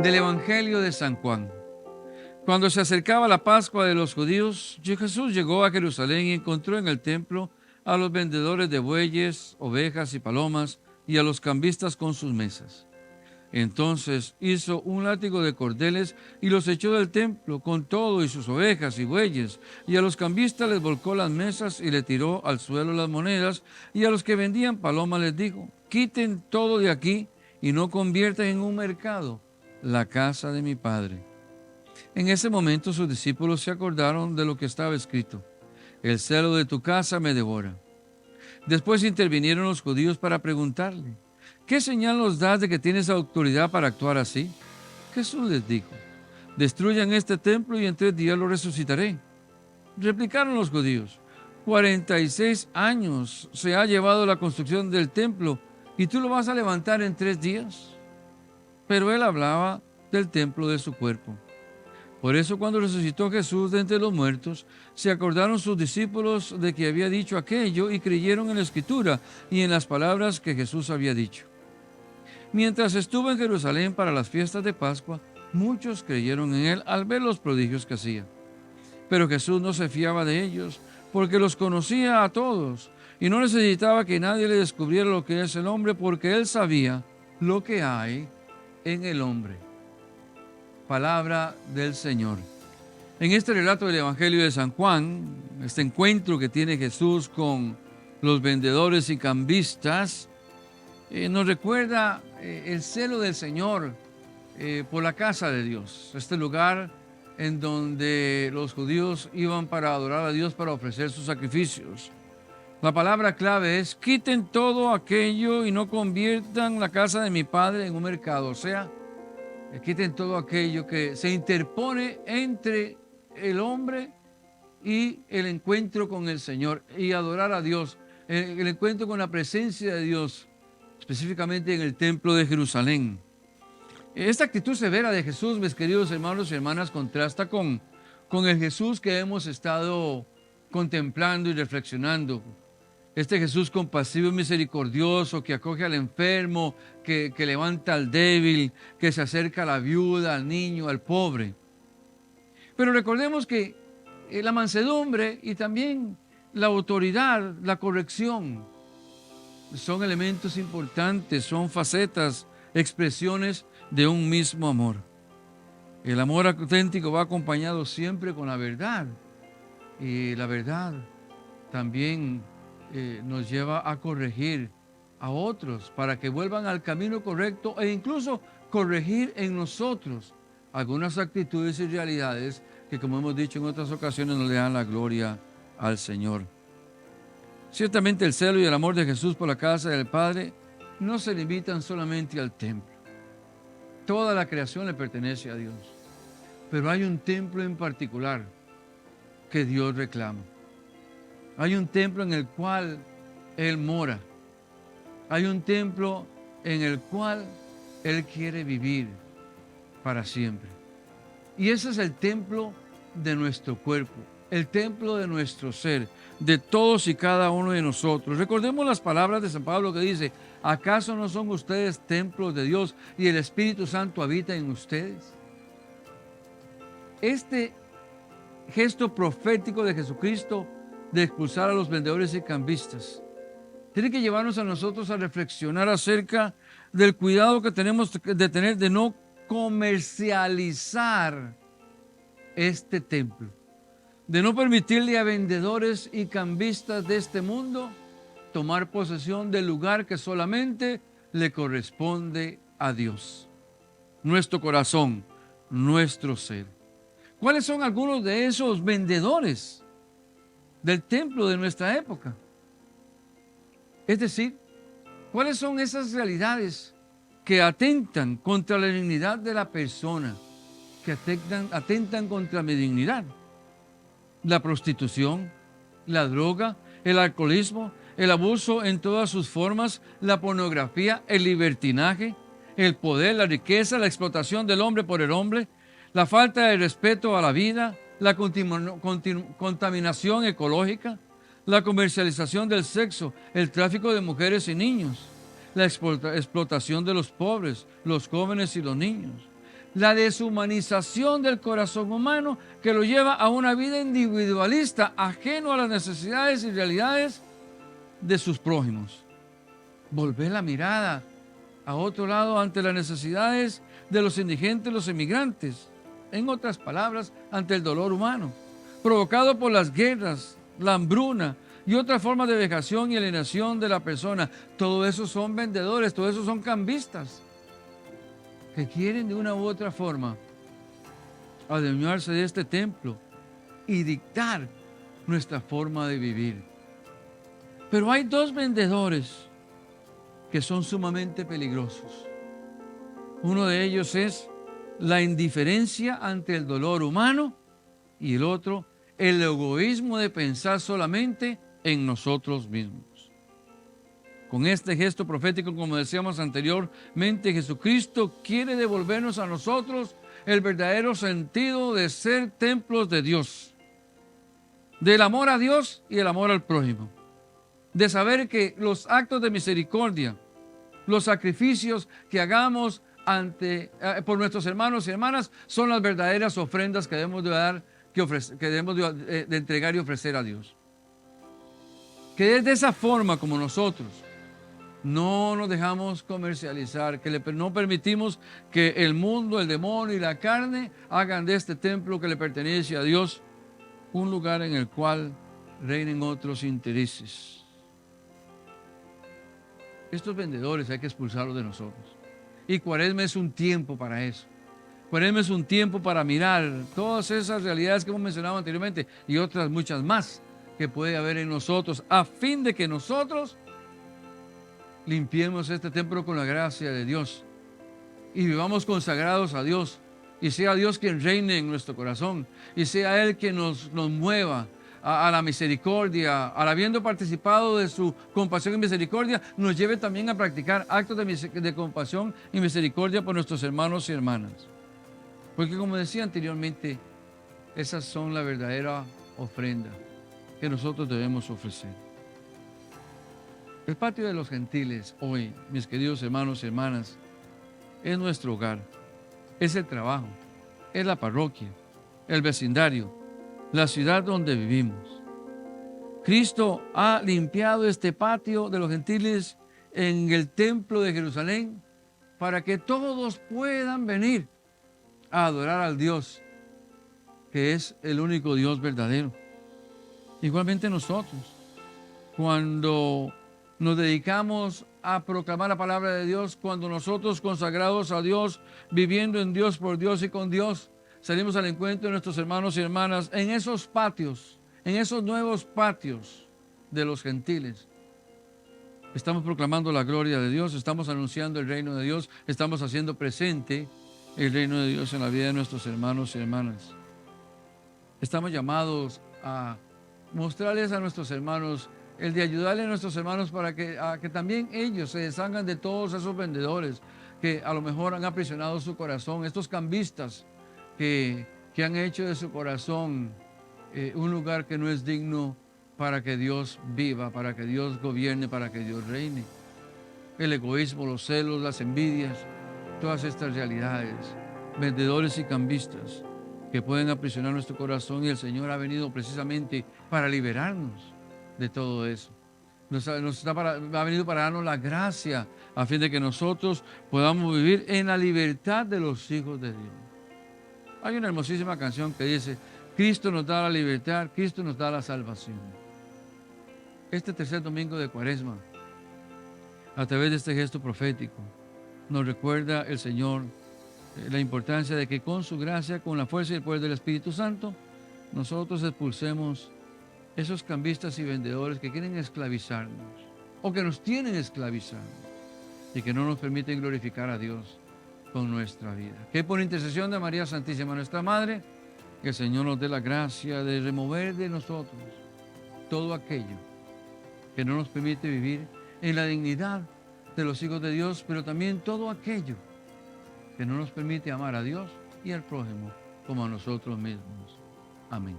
Del Evangelio de San Juan. Cuando se acercaba la Pascua de los judíos, Jesús llegó a Jerusalén y encontró en el templo a los vendedores de bueyes, ovejas y palomas y a los cambistas con sus mesas. Entonces hizo un látigo de cordeles y los echó del templo con todo y sus ovejas y bueyes, y a los cambistas les volcó las mesas y le tiró al suelo las monedas, y a los que vendían palomas les dijo: quiten todo de aquí y no conviertan en un mercado la casa de mi Padre. En ese momento sus discípulos se acordaron de lo que estaba escrito: el celo de tu casa me devora. Después intervinieron los judíos para preguntarle: ¿qué señal nos das de que tienes autoridad para actuar así? Jesús les dijo: destruyan este templo y en 3 días lo resucitaré. Replicaron los judíos: 46 años se ha llevado la construcción del templo y tú lo vas a levantar en 3 días. Pero él hablaba del templo de su cuerpo. Por eso cuando resucitó Jesús de entre los muertos, se acordaron sus discípulos de que había dicho aquello y creyeron en la Escritura y en las palabras que Jesús había dicho. Mientras estuvo en Jerusalén para las fiestas de Pascua, muchos creyeron en él al ver los prodigios que hacía. Pero Jesús no se fiaba de ellos, porque los conocía a todos y no necesitaba que nadie le descubriera lo que es el hombre, porque él sabía lo que hay en el hombre. Palabra del Señor. En este relato del Evangelio de San Juan, este encuentro que tiene Jesús con los vendedores y cambistas, nos recuerda el celo del Señor por la casa de Dios, este lugar en donde los judíos iban para adorar a Dios, para ofrecer sus sacrificios. La palabra clave es: quiten todo aquello y no conviertan la casa de mi Padre en un mercado. O sea, quiten todo aquello que se interpone entre el hombre y el encuentro con el Señor y adorar a Dios, el encuentro con la presencia de Dios, específicamente en el templo de Jerusalén. Esta actitud severa de Jesús, mis queridos hermanos y hermanas, contrasta con el Jesús que hemos estado contemplando y reflexionando. Este Jesús compasivo y misericordioso, que acoge al enfermo, que levanta al débil, que se acerca a la viuda, al niño, al pobre. Pero recordemos que la mansedumbre y también la autoridad, la corrección, son elementos importantes, son facetas, expresiones de un mismo amor. El amor auténtico va acompañado siempre con la verdad, y la verdad también nos lleva a corregir a otros para que vuelvan al camino correcto e incluso corregir en nosotros algunas actitudes y realidades que, como hemos dicho en otras ocasiones, no le dan la gloria al Señor. Ciertamente el celo y el amor de Jesús por la casa del Padre no se limitan solamente al templo. Toda la creación le pertenece a Dios, pero hay un templo en particular que Dios reclama. Hay un templo en el cual Él mora. Hay un templo en el cual Él quiere vivir para siempre. Y ese es el templo de nuestro cuerpo, el templo de nuestro ser, de todos y cada uno de nosotros. Recordemos las palabras de San Pablo que dice: ¿acaso no son ustedes templos de Dios y el Espíritu Santo habita en ustedes? Este gesto profético de Jesucristo de expulsar a los vendedores y cambistas tiene que llevarnos a nosotros a reflexionar acerca del cuidado que tenemos de tener de no comercializar este templo, de no permitirle a vendedores y cambistas de este mundo tomar posesión del lugar que solamente le corresponde a Dios, nuestro corazón, nuestro ser. ¿Cuáles son algunos de esos vendedores del templo de nuestra época? Es decir, ¿cuáles son esas realidades que atentan contra la dignidad de la persona, que atentan contra mi dignidad? La prostitución, la droga, el alcoholismo, el abuso en todas sus formas, la pornografía, el libertinaje, el poder, la riqueza, la explotación del hombre por el hombre, la falta de respeto a la vida, la contaminación ecológica, la comercialización del sexo, el tráfico de mujeres y niños, la explotación de los pobres, los jóvenes y los niños, la deshumanización del corazón humano que lo lleva a una vida individualista, ajeno a las necesidades y realidades de sus prójimos. Volver la mirada a otro lado ante las necesidades de los indigentes, los emigrantes. En otras palabras, ante el dolor humano, provocado por las guerras, la hambruna y otras formas de vejación y alienación de la persona. Todo eso son vendedores, todo eso son cambistas que quieren de una u otra forma adueñarse de este templo y dictar nuestra forma de vivir. Pero hay dos vendedores que son sumamente peligrosos. Uno de ellos es la indiferencia ante el dolor humano y el otro, el egoísmo de pensar solamente en nosotros mismos. Con este gesto profético, como decíamos anteriormente, Jesucristo quiere devolvernos a nosotros el verdadero sentido de ser templos de Dios, del amor a Dios y el amor al prójimo, de saber que los actos de misericordia, los sacrificios que hagamos por nuestros hermanos y hermanas son las verdaderas ofrendas que debemos de dar, que debemos de entregar y ofrecer a Dios. Que es de esa forma como nosotros no nos dejamos comercializar, que no permitimos que el mundo, el demonio y la carne hagan de este templo que le pertenece a Dios un lugar en el cual reinen otros intereses. Estos vendedores hay que expulsarlos de nosotros. Y Cuaresma es un tiempo para eso. Cuaresma es un tiempo para mirar todas esas realidades que hemos mencionado anteriormente y otras muchas más que puede haber en nosotros, a fin de que nosotros limpiemos este templo con la gracia de Dios y vivamos consagrados a Dios, y sea Dios quien reine en nuestro corazón, y sea Él quien nos mueva a la misericordia, al habiendo participado de su compasión y misericordia, nos lleve también a practicar actos de compasión y misericordia por nuestros hermanos y hermanas. Porque como decía anteriormente, esas son la verdadera ofrenda que nosotros debemos ofrecer. El patio de los gentiles hoy, mis queridos hermanos y hermanas, es nuestro hogar, es el trabajo, es la parroquia, el vecindario, la ciudad donde vivimos. Cristo ha limpiado este patio de los gentiles en el templo de Jerusalén para que todos puedan venir a adorar al Dios, que es el único Dios verdadero. Igualmente nosotros, cuando nos dedicamos a proclamar la palabra de Dios, cuando nosotros consagrados a Dios, viviendo en Dios, por Dios y con Dios, salimos al encuentro de nuestros hermanos y hermanas en esos patios, en esos nuevos patios de los gentiles. Estamos proclamando la gloria de Dios, estamos anunciando el reino de Dios, estamos haciendo presente el reino de Dios en la vida de nuestros hermanos y hermanas. Estamos llamados a mostrarles a nuestros hermanos, el de ayudarle a nuestros hermanos para que también ellos se deshagan de todos esos vendedores que a lo mejor han aprisionado su corazón, estos cambistas que han hecho de su corazón un lugar que no es digno para que Dios viva, para que Dios gobierne, para que Dios reine. El egoísmo, los celos, las envidias, todas estas realidades, vendedores y cambistas que pueden aprisionar nuestro corazón, y el Señor ha venido precisamente para liberarnos de todo eso. Ha venido para darnos la gracia a fin de que nosotros podamos vivir en la libertad de los hijos de Dios. Hay una hermosísima canción que dice: Cristo nos da la libertad, Cristo nos da la salvación. Este tercer domingo de Cuaresma, a través de este gesto profético, nos recuerda el Señor la importancia de que con su gracia, con la fuerza y el poder del Espíritu Santo, nosotros expulsemos esos cambistas y vendedores que quieren esclavizarnos o que nos tienen esclavizados y que no nos permiten glorificar a Dios con nuestra vida. Que por intercesión de María Santísima, nuestra Madre, que el Señor nos dé la gracia de remover de nosotros todo aquello que no nos permite vivir en la dignidad de los hijos de Dios, pero también todo aquello que no nos permite amar a Dios y al prójimo como a nosotros mismos. Amén.